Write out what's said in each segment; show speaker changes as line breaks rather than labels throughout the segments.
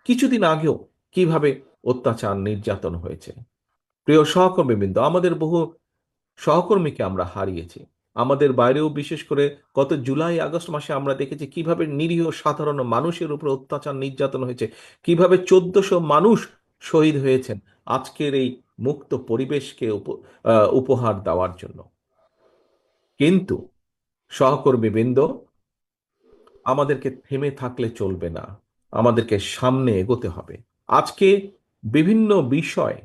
কিছুদিন আগেও কিভাবে অত্যাচার নির্যাতন হয়েছে। প্রিয় সহকর্মীবৃন্দ, আমাদের বহু সহকর্মীকে আমরা হারিয়েছি। আমাদের বাইরেও বিশেষ করে গত জুলাই আগস্ট মাসে আমরা দেখেছি কিভাবে নিরীহ সাধারণ মানুষের উপর অত্যাচার নির্যাতন হয়েছে, কিভাবে 1400 মানুষ শহীদ হয়েছেন আজকের এই মুক্ত পরিবেশকে উপহার দেওয়ার জন্য। কিন্তু সহকর্মীবৃন্দ, আমাদেরকে থেমে থাকলে চলবে না, আমাদেরকে সামনে এগোতে হবে। আজকে বিভিন্ন বিষয়,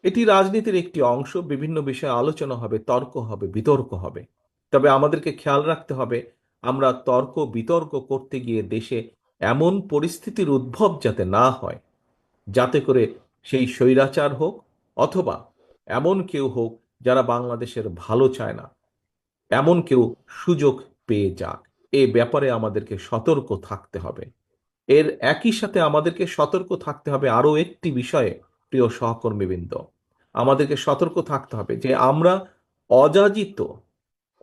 এটি রাজনীতির একটি অংশ, বিভিন্ন বিষয়ে আলোচনা হবে, তর্ক হবে, বিতর্ক হবে। তবে আমাদেরকে খেয়াল রাখতে হবে আমরা তর্ক বিতর্ক করতে গিয়ে দেশে এমন পরিস্থিতির উদ্ভব যাতে না হয়, যাতে করে সেই স্বৈরাচার হোক অথবা এমন কেউ হোক যারা বাংলাদেশের ভালো চায় না, এমন কেউ সুযোগ পেয়ে যাক। এ ব্যাপারে আমাদেরকে সতর্ক থাকতে হবে। এর একই সাথে আমাদেরকে সতর্ক থাকতে হবে আরো একটি বিষয়ে। প্রিয় সহকর্মীবৃন্দ, আমাদেরকে সতর্ক থাকতে হবে যে আমরা অযাচিত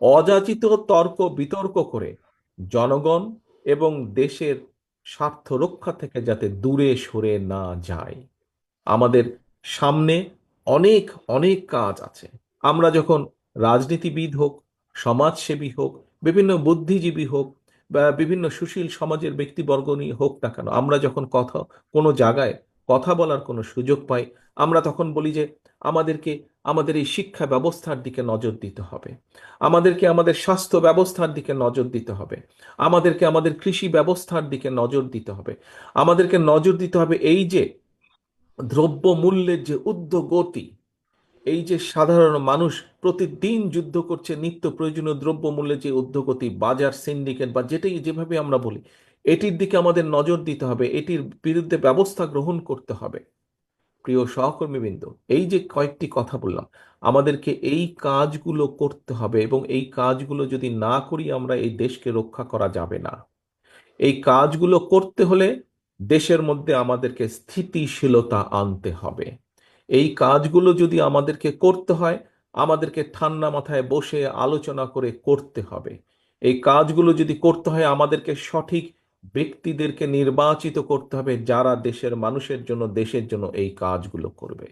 অযাচিত তর্ক বিতর্ক করে জনগণ এবং দেশের স্বার্থ রক্ষা থেকে যাতে দূরে সরে না যায়। আমাদের সামনে অনেক অনেক কাজ আছে। আমরা যখন রাজনীতিবিদ হোক, সমাজসেবী হোক, বিভিন্ন বুদ্ধিজীবী হোক, বা বিভিন্ন সুশীল সমাজের ব্যক্তিবর্গ নিয়ে হোক না কেন, আমরা যখন কোনো জায়গায় কথা বলার কোনো সুযোগ পাই, আমরা তখন বলি যে আমাদেরকে আমাদের এই শিক্ষা ব্যবস্থার দিকে নজর দিতে হবে, আমাদেরকে আমাদের স্বাস্থ্য ব্যবস্থার দিকে নজর দিতে হবে, আমাদেরকে আমাদের কৃষি ব্যবস্থার দিকে নজর দিতে হবে, আমাদেরকে নজর দিতে হবে এই যে দ্রব্য মূল্যের যে ঊর্ধ্বগতি, এই যে সাধারণ মানুষ প্রতিদিন যুদ্ধ করছে নিত্য প্রয়োজনীয় দ্রব্য মূল্যের যে ঊর্ধ্বগতি, বাজার সিন্ডিকেট বা যেটাই যেভাবে আমরা বলি, এটির দিকে আমাদের নজর দিতে হবে, এটির বিরুদ্ধে ব্যবস্থা গ্রহণ করতে হবে। প্রিয় সহকর্মীবৃন্দ, এই যে কয়েকটি কথা বললাম, আমাদেরকে এই কাজগুলো করতে হবে এবং এই কাজগুলো যদি না করি আমরা এই দেশকে রক্ষা করা যাবে না। এই কাজগুলো করতে হলে দেশের মধ্যে আমাদেরকে স্থিতিশীলতা আনতে হবে। এই কাজগুলো যদি আমাদেরকে করতে হয়, আমাদেরকে ঠান্ডা মাথায় বসে আলোচনা করে করতে হবে। এই কাজগুলো যদি করতে হয়, আমাদেরকে সঠিক ব্যক্তিদেরকে নির্বাচিত করতে হবে যারা দেশের মানুষের জন্য, দেশের জন্য এই কাজগুলো করবে।